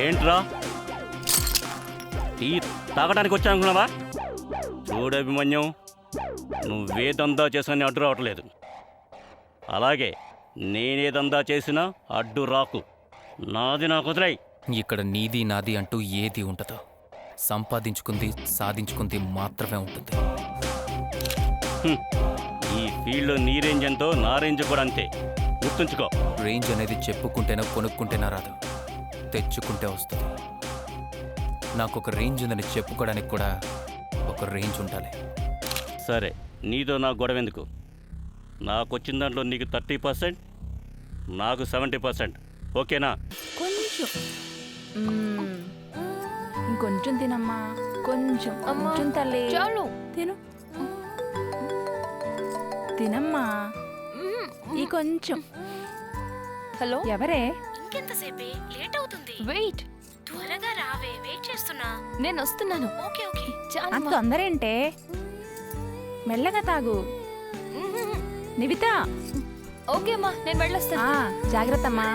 ఏంట్రా టీ తాగడానికి వచ్చా అనుకున్నావా? చూడు అభిమన్యం, నువ్వే దందా చేసినా అడ్డు రావట్లేదు. అలాగే నేనే దందా చేసినా అడ్డు రాకు. నాది నాకు వదిలేయ్. ఇక్కడ నీది నాది అంటూ ఏది ఉండదు. సంపాదించుకుంది సాధించుకుంది మాత్రమే ఉంటుంది. ఈ ఫీల్డ్లో నీ రేంజ్ ఎంతో నా రేంజ్ కూడా అంతే, గుర్తుంచుకో. రేంజ్ అనేది చెప్పుకుంటేనో కొనుక్కుంటేనా రాదు, తెచ్చుకుంటే వస్తుంది. నాకు ఒక రేంజ్ ఉందని చెప్పుకోవడానికి కూడా ఒక రేంజ్ ఉండాలి. సరే, నీతో నాకు గొడవ ఎందుకు? నాకు వచ్చిన దాంట్లో నీకు 30%, నాకు 70%. ఓకేనా? కొంచెం ఇంకొంచెం తినమ్మా, కొంచెం కొంచెం తల్లి. చాలు తిను, తినమ్మా ఈ కొంచెం. హలో, ఎవరే? ఇంకెంతసేపే? లేట్ అవుతుంది. వెయిట్, త్వరగా రావే, వెయిట్ చేస్తున్నా. నేను వస్తున్నాను. Okay okay. అంత తొందర ఏంటే? మెల్లగా తాగు. నివిత. ఓకే అమ్మా, నేను వెళ్ళొస్తాను. జాగ్రత్త అమ్మా.